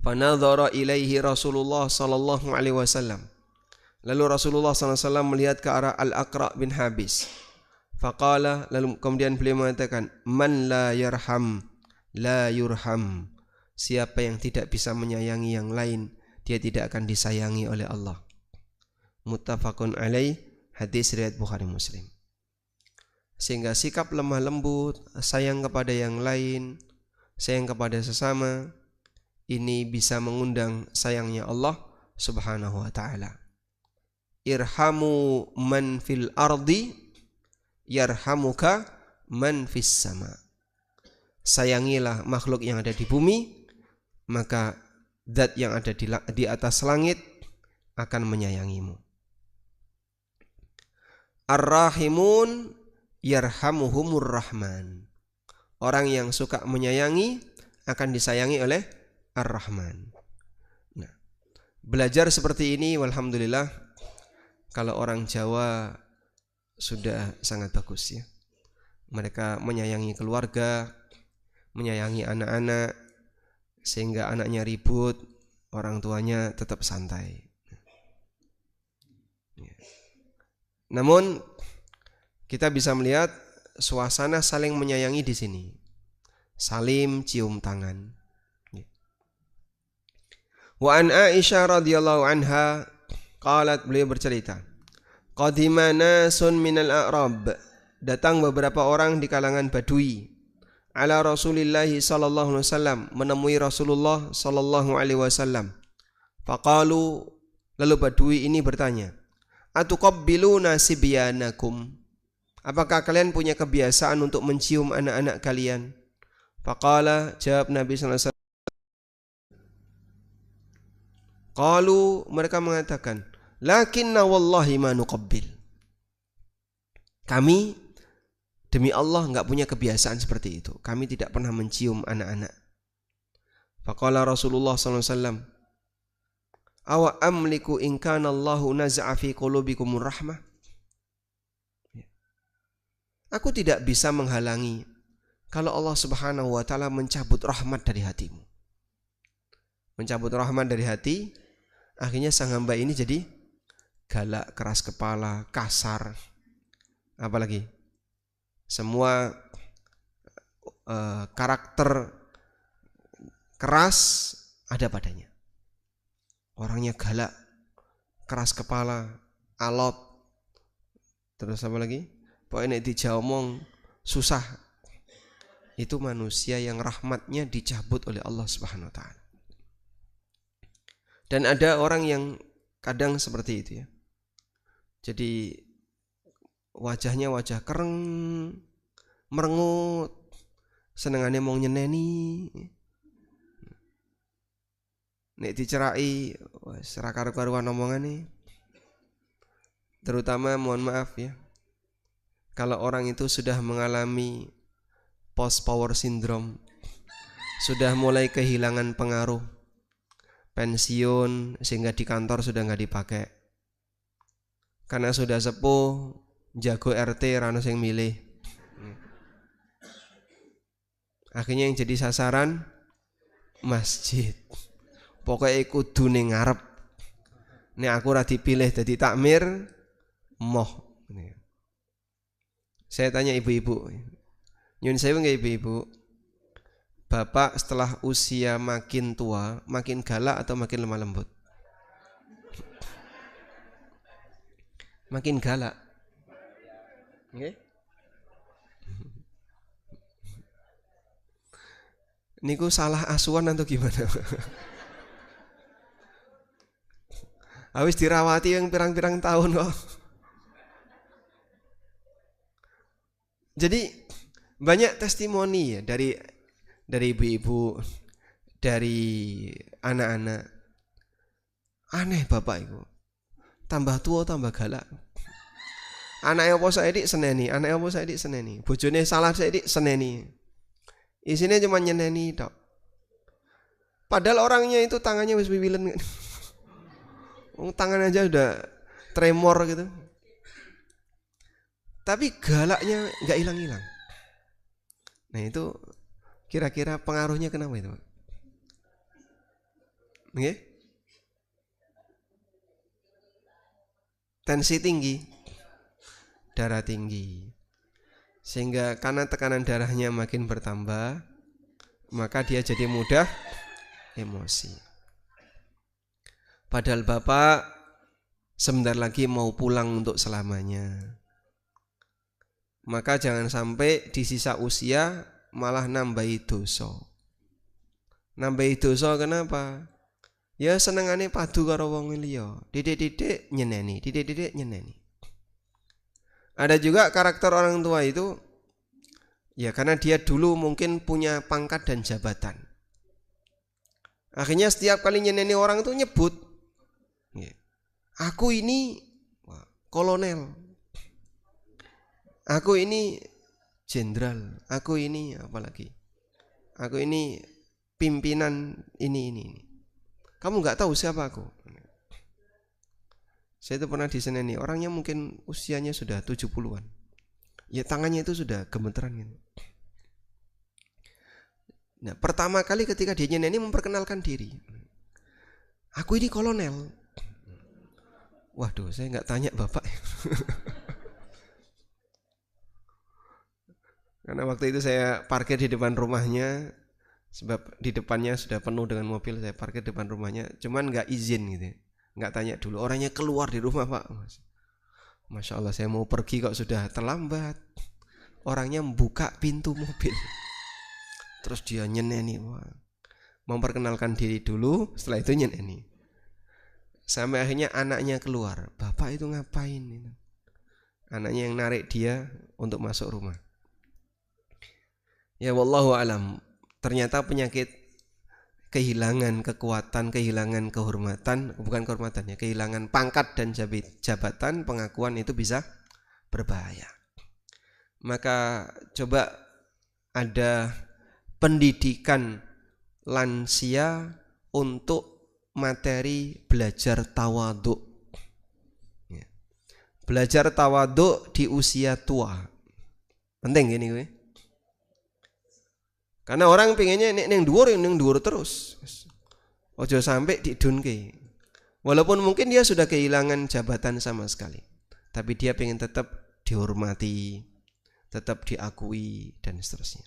Fanadhara ilaihi Rasulullah sallallahu alaihi wasallam. Lalu Rasulullah SAW melihat ke arah Al-Aqra bin Habis. Faqala, lalu kemudian beliau mengatakan, man la yarham, la yurham. Siapa yang tidak bisa menyayangi yang lain, dia tidak akan disayangi oleh Allah. Muttafaqun alaih, hadis riwayat Bukhari Muslim. Sehingga sikap lemah lembut, sayang kepada yang lain, sayang kepada sesama, ini bisa mengundang sayangnya Allah Subhanahu wa ta'ala. Irhamu man fil ardi yarhamuka man fis sama. Sayangilah makhluk yang ada di bumi, maka zat yang ada di atas langit akan menyayangimu. Ar-rahimun yarhamuhumur rahman. Orang yang suka menyayangi akan disayangi oleh Ar-Rahman. Nah, belajar seperti ini walhamdulillah. Kalau orang Jawa sudah sangat bagus ya. Mereka menyayangi keluarga, menyayangi anak-anak, sehingga anaknya ribut, orang tuanya tetap santai. Namun kita bisa melihat suasana saling menyayangi di sini. Salim cium tangan. Wa an Aisyah radhiyallahu anha qalat, beliau bercerita, qadima nasun minal a'rab, datang beberapa orang di kalangan Badui. ala Rasulillah sallallahu alaihi wasallam, menemui Rasulullah sallallahu alaihi wasallam. Faqalu, lalu Badui ini bertanya, atuqabbiluna sibyanakum? Apakah kalian punya kebiasaan untuk mencium anak-anak kalian? Faqala, jawab Nabi sallallahu alaihi wasallam. Qalu, mereka mengatakan, lakinna wallahi ma nuqabbil. Kami demi Allah enggak punya kebiasaan seperti itu. Kami tidak pernah mencium anak-anak. Faqala Rasulullah sallallahu alaihi wasallam, awa amliku in kana Allahu naz'a fi qulubikumur rahmah? Aku tidak bisa menghalangi kalau Allah Subhanahu wa taala mencabut rahmat dari hatimu. Mencabut rahmat dari hati, akhirnya sang hamba ini jadi galak, keras kepala, kasar. Apalagi semua karakter keras ada padanya. Orangnya galak, keras kepala, alot. Terus apa lagi? Pokoknya nek diomong susah. Itu manusia yang rahmatnya dicabut oleh Allah Subhanahu wa taala. Dan ada orang yang kadang seperti itu ya. Jadi wajahnya wajah kereng, merengut, senengane mau nyeneni. Nek dicerai, ora karo-karuan omongane. Terutama mohon maaf ya, kalau orang itu sudah mengalami post power syndrome, sudah mulai kehilangan pengaruh, pensiun sehingga di kantor sudah nggak dipakai, karena sudah sepuh, jago RT rano sing milih. Akhirnya yang jadi sasaran masjid. Pokoknya kudu ning ngarep. Nek aku ora dipilih dadi takmir, moh. Saya tanya ibu-ibu. Nyun sewu nggih ibu-ibu. Bapak setelah usia makin tua, makin galak atau makin lemah lembut? Makin galak. Nggih? Niku salah asuhan atau gimana? Habis dirawati yang pirang-pirang tahun kok. Jadi banyak testimoni ya dari ibu-ibu, dari anak-anak. Aneh bapak itu. Tambah tua tambah galak. Anaknya apa saiki seneni, anaknya apa saiki seneni. Bojone salah saiki seneni. Isinya cuma nyeneni tok. Padahal orangnya itu tangannya wis wiwilen. Tangan aja udah tremor gitu. Tapi galaknya nggak hilang-hilang. Nah itu kira-kira pengaruhnya kenapa itu? Nggih? Tensi tinggi, darah tinggi. Sehingga karena tekanan darahnya makin bertambah, maka dia jadi mudah emosi. Padahal bapak sebentar lagi mau pulang untuk selamanya. Maka jangan sampai di sisa usia malah nambahi dosa. Nambahi dosa kenapa? Ya senengane padu karo wong liya. Didik-didik nyeneni, didik-didik nyeneni. Ada juga karakter orang tua itu ya karena dia dulu mungkin punya pangkat dan jabatan. Akhirnya setiap kali nyeneni orang itu nyebut, aku ini kolonel, aku ini jenderal, aku ini apalagi, aku ini pimpinan ini. Kamu nggak tahu siapa aku? Saya itu pernah diseneni, orangnya mungkin usianya sudah 70-an. Ya tangannya itu sudah gemeteran gitu. Nah, pertama kali ketika dia nyeneni memperkenalkan diri. Aku ini kolonel. Waduh, saya nggak tanya bapak. Karena waktu itu saya parkir di depan rumahnya, sebab di depannya sudah penuh dengan mobil, saya parkir depan rumahnya, cuman nggak izin gitu. Nggak tanya dulu, orangnya keluar di rumah pak. Masya Allah, saya mau pergi kok sudah terlambat. Orangnya membuka pintu mobil. Terus dia nyeneni, wah, memperkenalkan diri dulu, setelah itu nyeneni. Sampai akhirnya anaknya keluar, bapak itu ngapain itu? Anaknya yang narik dia untuk masuk rumah. Ya wallahu alam, ternyata penyakit kehilangan kekuatan, kehilangan kehormatan, bukan kehormatan ya, kehilangan pangkat dan jabatan, pengakuan itu bisa berbahaya. Maka coba ada pendidikan lansia untuk materi belajar tawadhu. Ya. Belajar tawadhu di usia tua. Penting gini gue. Karena orang pengennya ning dhuwur terus. Ojo sampai didunke. Walaupun mungkin dia sudah kehilangan jabatan sama sekali, tapi dia pengen tetap dihormati, tetap diakui dan seterusnya.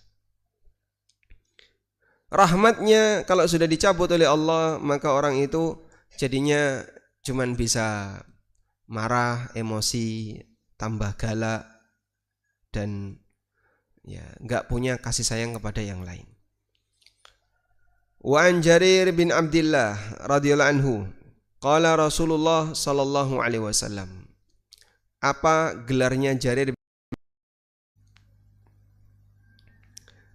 Rahmatnya kalau sudah dicabut oleh Allah, maka orang itu jadinya cuman bisa marah, emosi, tambah galak, dan ya enggak punya kasih sayang kepada yang lain. Wa an Jarir bin Abdullah radhiyallahu anhu, qala Rasulullah sallallahu alaihi wasallam. Apa gelarnya Jarir?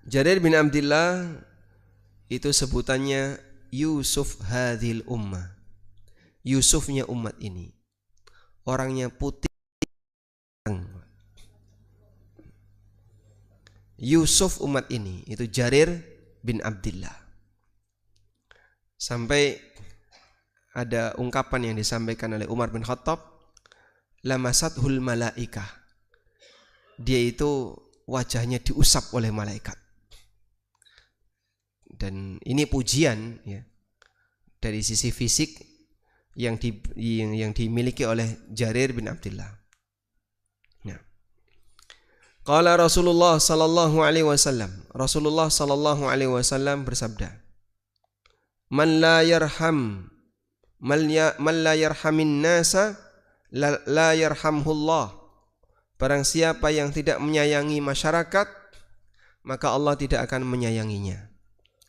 Jarir bin Abdullah itu sebutannya Yusuf hadhil ummah. Yusufnya umat ini. Orangnya putih. Yusuf umat ini itu Jarir bin Abdullah. Sampai ada ungkapan yang disampaikan oleh Umar bin Khattab, lamasathul malaikah. Dia itu wajahnya diusap oleh malaikat. Dan ini pujian ya dari sisi fisik yang dimiliki oleh Jarir bin Abdullah. Nah. Qala Rasulullah sallallahu alaihi wasallam. Rasulullah sallallahu alaihi wasallam bersabda, Man la yarhamin nasa la yarhamhullah. Barang siapa yang tidak menyayangi masyarakat, maka Allah tidak akan menyayanginya.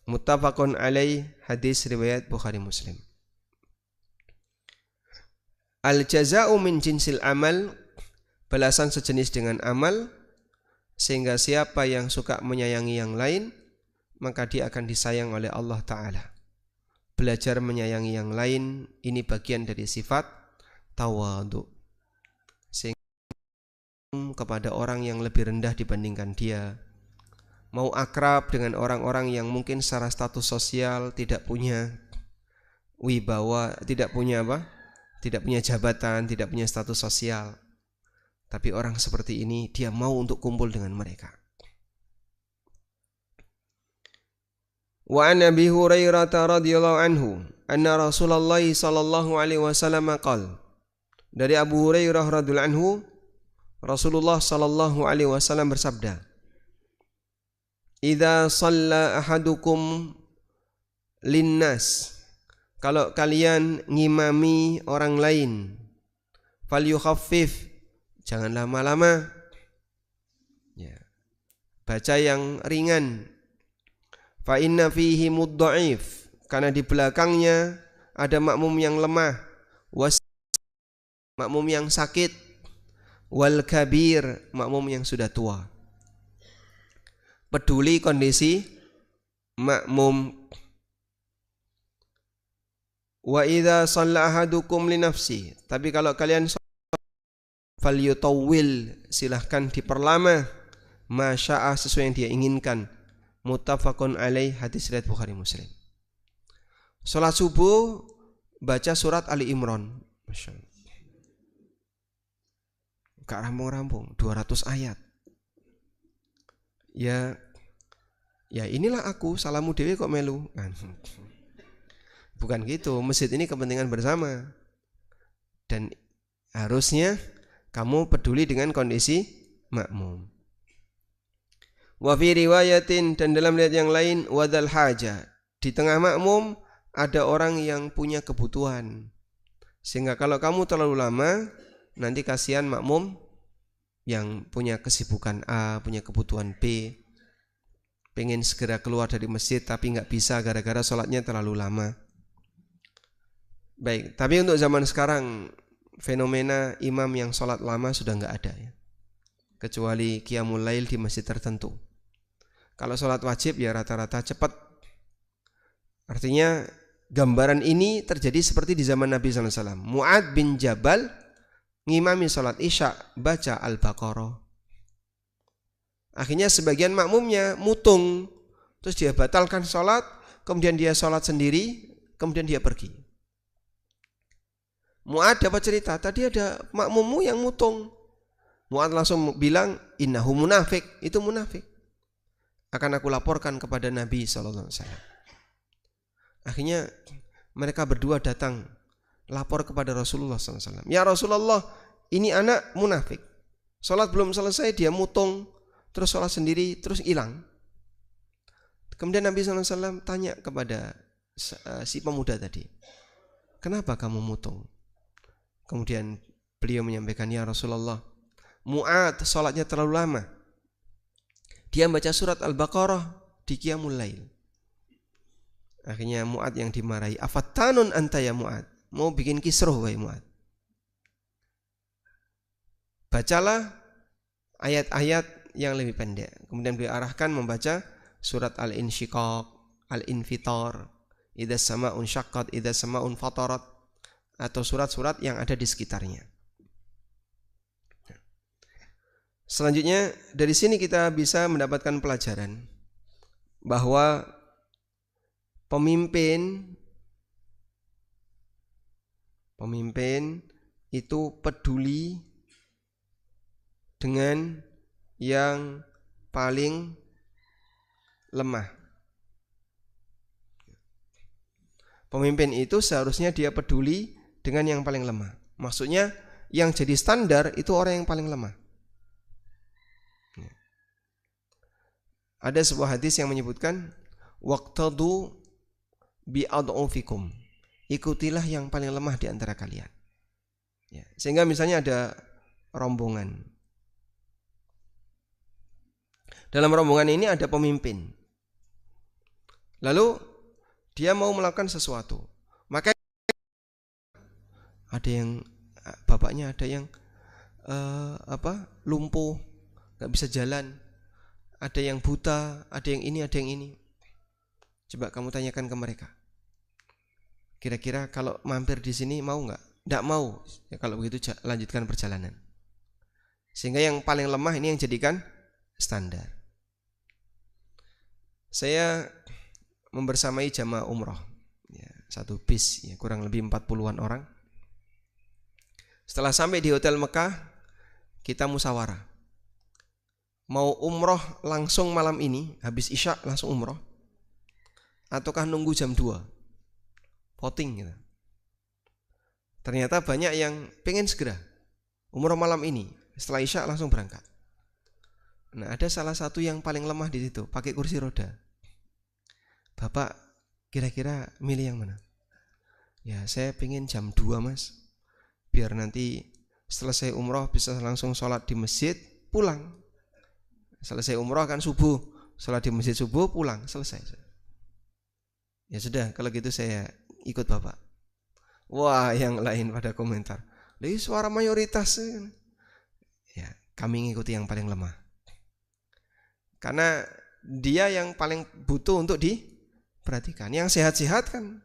Muttafaqun alaih, hadis riwayat Bukhari Muslim. Al-jaza'u min jinsil amal, balasan sejenis dengan amal, sehingga siapa yang suka menyayangi yang lain, maka dia akan disayang oleh Allah Ta'ala. Belajar menyayangi yang lain, ini bagian dari sifat tawadhu. Sehingga kepada orang yang lebih rendah dibandingkan dia, mau akrab dengan orang-orang yang mungkin secara status sosial tidak punya wibawa, tidak punya jabatan, tidak punya status sosial. Tapi orang seperti ini dia mau untuk kumpul dengan mereka. Wa an Abi Hurairah radhiyallahu anhu anna Rasulullah sallallahu alaihi wasallam qala. Dari Abu Hurairah radhiyallahu anhu, Rasulullah sallallahu alaihi wasallam bersabda, Idza shalla ahadukum linnas, kalau kalian ngimami orang lain, falyukhaffif, jangan lama-lama ya, baca yang ringan. Fa inna fihi mudda'if, karena di belakangnya ada makmum yang lemah, makmum yang sakit, wal kabir, makmum yang sudah tua. Peduli kondisi makmum. Wa idza shalla ahadukum li nafsi, tapi kalau kalian falyutawwil, silahkan diperlama, masya'a, sesuai yang dia inginkan. Muttafaqun alaih, hadis riwayat Bukhari Muslim. Salat subuh baca surat Ali Imran. Masyaallah. Gak rampung-rampung, 200 ayat. Ya inilah aku, salamu dewe kok melu. Bukan gitu, masjid ini kepentingan bersama. Dan harusnya kamu peduli dengan kondisi makmum. Wa fi riwayatin, dan dalam riwayat yang lain, wadal haja, di tengah makmum ada orang yang punya kebutuhan. Sehingga kalau kamu terlalu lama, nanti kasihan makmum yang punya kesibukan A, punya kebutuhan B. pengen segera keluar dari masjid tapi nggak bisa gara-gara sholatnya terlalu lama. Baik, tapi untuk zaman sekarang fenomena imam yang sholat lama sudah nggak ada ya, kecuali qiyamul lail di masjid tertentu. Kalau sholat wajib ya rata-rata cepat. Artinya gambaran ini terjadi seperti di zaman Nabi SAW. Mu'ad bin Jabal ngimami sholat isya baca Al-Baqarah. Akhirnya sebagian makmumnya mutung, terus dia batalkan sholat, kemudian dia sholat sendiri, kemudian dia pergi. Mu'ad dapat cerita, tadi ada makmummu yang mutung. Mu'ad langsung bilang, innahu munafik, itu munafik. Akan aku laporkan kepada Nabi SAW. Akhirnya mereka berdua datang lapor kepada Rasulullah SAW. Ya Rasulullah, ini anak munafik. Sholat belum selesai dia mutung, terus sholat sendiri, terus hilang. Kemudian Nabi SAW tanya kepada si pemuda tadi, kenapa kamu mutung? Kemudian beliau menyampaikan, ya Rasulullah, Mu'ad sholatnya terlalu lama. Dia baca surat Al-Baqarah di qiyamul lail. Akhirnya Mu'ad yang dimarahi, afattanun anta ya Mu'ad, mau bikin kisruh wahai Mu'ad. Bacalah ayat-ayat yang lebih pendek. Kemudian beliau arahkan membaca surat Al-Insyiqaq, Al-Infitar, Idzas sama'un syaqqat, Idzas sama'un fatarat, atau surat-surat yang ada di sekitarnya. Selanjutnya dari sini kita bisa mendapatkan pelajaran bahwa pemimpin itu peduli dengan yang paling lemah. Pemimpin itu seharusnya dia peduli dengan yang paling lemah. Maksudnya yang jadi standar itu orang yang paling lemah. Ada sebuah hadis yang menyebutkan waqtadu bi'ad'ufikum, ikutilah yang paling lemah di antara kalian. Ya, sehingga misalnya ada rombongan. Dalam rombongan ini ada pemimpin. Lalu dia mau melakukan sesuatu. Maka ada yang bapaknya ada yang lumpuh, nggak bisa jalan. Ada yang buta, ada yang ini, ada yang ini. Coba kamu tanyakan ke mereka. Kira-kira kalau mampir di sini mau nggak? Nggak mau. Ya, kalau begitu lanjutkan perjalanan. Sehingga yang paling lemah ini yang jadikan standar. Saya membersamai jamaah umroh, ya, satu bis, ya, kurang lebih 40-an orang. Setelah sampai di hotel Mekah, kita musyawarah. Mau umroh langsung malam ini, habis isya langsung umroh, ataukah nunggu jam 2? Voting gitu. Ternyata banyak yang pengen segera umroh malam ini, setelah isya langsung berangkat. Nah, ada salah satu yang paling lemah di situ, pakai kursi roda. Bapak kira-kira milih yang mana? Ya, saya pengen jam 2 mas, biar nanti selesai umroh bisa langsung sholat di masjid, pulang. Selesai umroh kan subuh, sholat di masjid subuh, pulang, selesai. Ya sudah, kalau gitu saya ikut bapak. Wah, yang lain pada komentar, ini suara mayoritas. Ya, kami ngikuti yang paling lemah. Karena dia yang paling butuh untuk diperhatikan. Yang sehat-sehat kan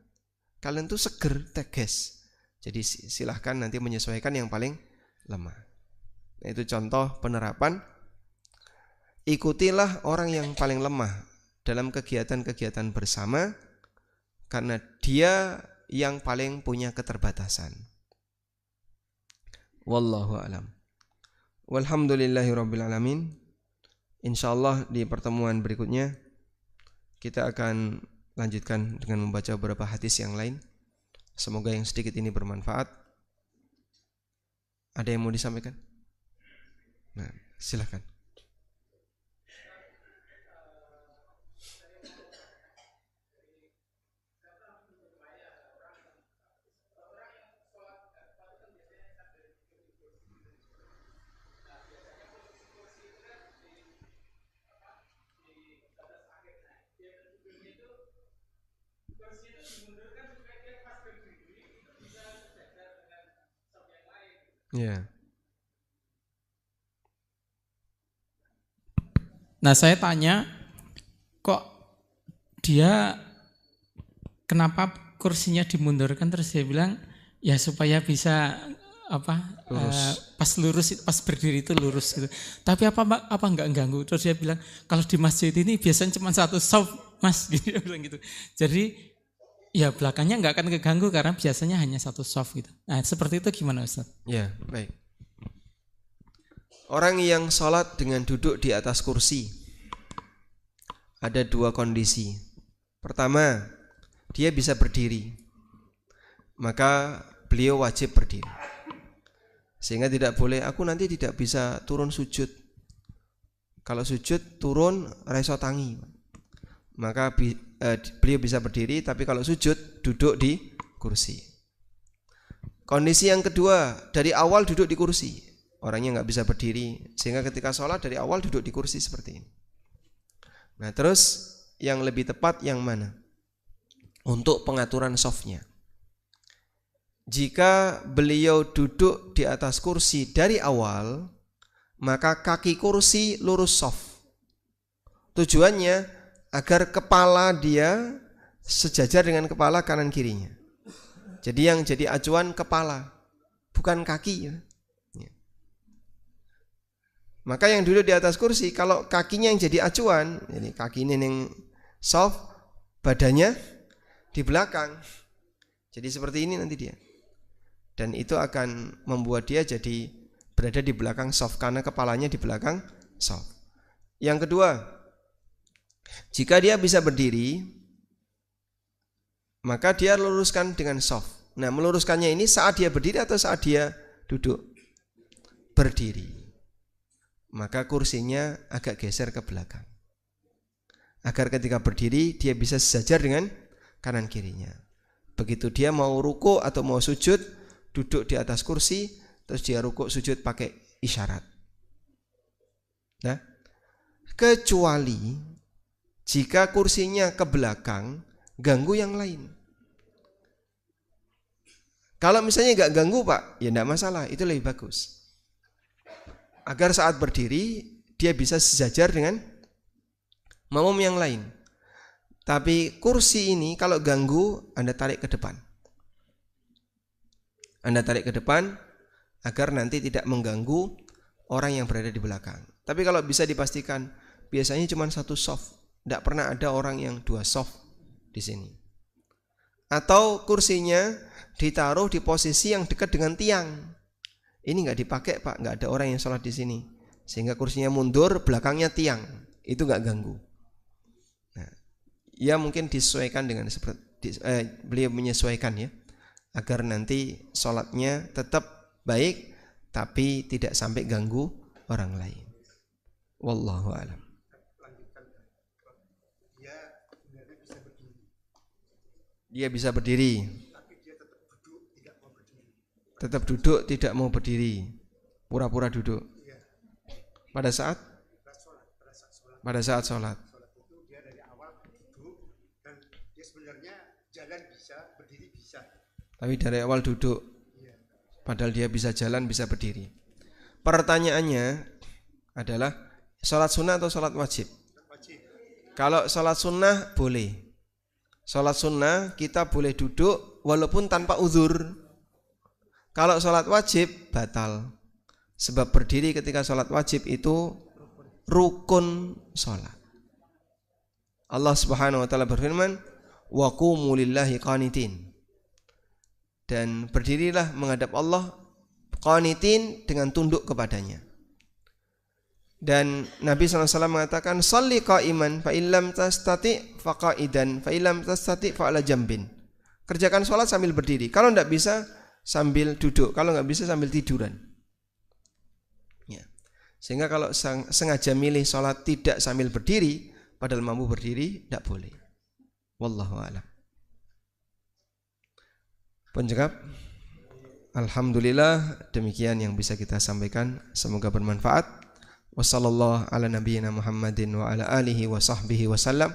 kalian tuh seger, tegas. Jadi silahkan nanti menyesuaikan yang paling lemah. Nah, itu contoh penerapan. Ikutilah orang yang paling lemah dalam kegiatan-kegiatan bersama, karena dia yang paling punya keterbatasan. Wallahu a'lam. Walhamdulillahirabbil alamin. Insyaallah di pertemuan berikutnya kita akan lanjutkan dengan membaca beberapa hadis yang lain. Semoga yang sedikit ini bermanfaat. Ada yang mau disampaikan? Nah, silakan. Ya. Nah saya tanya, kok dia kenapa kursinya dimundurkan, terus dia bilang ya supaya bisa pas lurus, pas berdiri itu lurus gitu. Tapi apa nggak ganggu? Terus dia bilang kalau di masjid ini biasanya cuma satu soft mas, gitu dia bilang gitu. Jadi ya belakangnya nggak akan keganggu karena biasanya hanya satu soft gitu. Nah seperti itu gimana Ustaz? Ya, baik. Orang yang sholat dengan duduk di atas kursi ada dua kondisi. Pertama, dia bisa berdiri, maka beliau wajib berdiri. Sehingga tidak boleh, aku nanti tidak bisa turun sujud. Kalau sujud turun reso tangi, maka beliau bisa berdiri, tapi kalau sujud duduk di kursi. Kondisi yang kedua, dari awal duduk di kursi. Orangnya nggak bisa berdiri, sehingga ketika sholat dari awal duduk di kursi seperti ini. Nah terus yang lebih tepat yang mana? Untuk pengaturan softnya. Jika beliau duduk di atas kursi dari awal, maka kaki kursi lurus soft. Tujuannya agar kepala dia sejajar dengan kepala kanan kirinya. Jadi yang jadi acuan kepala, bukan kaki ya. Maka yang duduk di atas kursi, kalau kakinya yang jadi acuan, jadi kaki ini yang soft, badannya di belakang. Jadi seperti ini nanti dia. Dan itu akan membuat dia jadi berada di belakang soft karena kepalanya di belakang soft. Yang kedua, jika dia bisa berdiri, maka dia luruskan dengan soft. Nah, meluruskannya ini saat dia berdiri atau saat dia duduk? Berdiri. Maka kursinya agak geser ke belakang, agar ketika berdiri dia bisa sejajar dengan kanan kirinya. Begitu dia mau ruku atau mau sujud, duduk di atas kursi, terus dia ruku sujud pakai isyarat. Nah, kecuali jika kursinya ke belakang, ganggu yang lain. Kalau misalnya gak ganggu Pak, ya enggak masalah, itu lebih bagus. Agar saat berdiri dia bisa sejajar dengan makmum yang lain. Tapi kursi ini kalau ganggu, Anda tarik ke depan. Anda tarik ke depan agar nanti tidak mengganggu orang yang berada di belakang. Tapi kalau bisa dipastikan, biasanya cuma satu soft, tidak pernah ada orang yang dua soft di sini. Atau kursinya ditaruh di posisi yang dekat dengan tiang. Ini nggak dipakai Pak, nggak ada orang yang sholat di sini, sehingga kursinya mundur, belakangnya tiang, itu nggak ganggu. Nah, ya mungkin disesuaikan dengan beliau menyesuaikan ya, agar nanti sholatnya tetap baik, tapi tidak sampai ganggu orang lain. Wallahu a'lam. Dia bisa berdiri. Tetap duduk, tidak mau berdiri, pura-pura duduk. Pada saat sholat. Itu dia dari awal duduk dan dia sebenarnya jalan bisa, berdiri bisa. Tapi dari awal duduk, padahal dia bisa jalan, bisa berdiri. Pertanyaannya adalah sholat sunnah atau sholat wajib? Kalau sholat sunnah boleh. Sholat sunnah kita boleh duduk walaupun tanpa uzur. Kalau sholat wajib batal. Sebab berdiri ketika sholat wajib itu rukun sholat. Allah Subhanahu wa ta'ala berfirman, wa qumu lillahi qanitin. Dan berdirilah menghadap Allah qanitin, dengan tunduk kepadanya. Dan Nabi SAW mengatakan, sholli qa'iman fa illam tastati fa qa'idan fa illam tastati fa ala jambin. Kerjakan sholat sambil berdiri. Kalau tidak bisa sambil duduk, kalau nggak bisa sambil tiduran. Ya. Sehingga kalau sengaja milih sholat tidak sambil berdiri, padahal mampu berdiri, tidak boleh. Wallahu a'lam. Penjawab. Alhamdulillah, demikian yang bisa kita sampaikan. Semoga bermanfaat. Wassallallahu ala nabiyyina Muhammadin wa ala alihi wa sahbihi wasallam.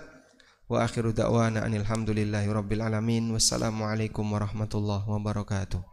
Wa akhiru da'wana anil hamdulillahi rabbil alamin. Wassalamualaikum warahmatullahi wabarakatuh.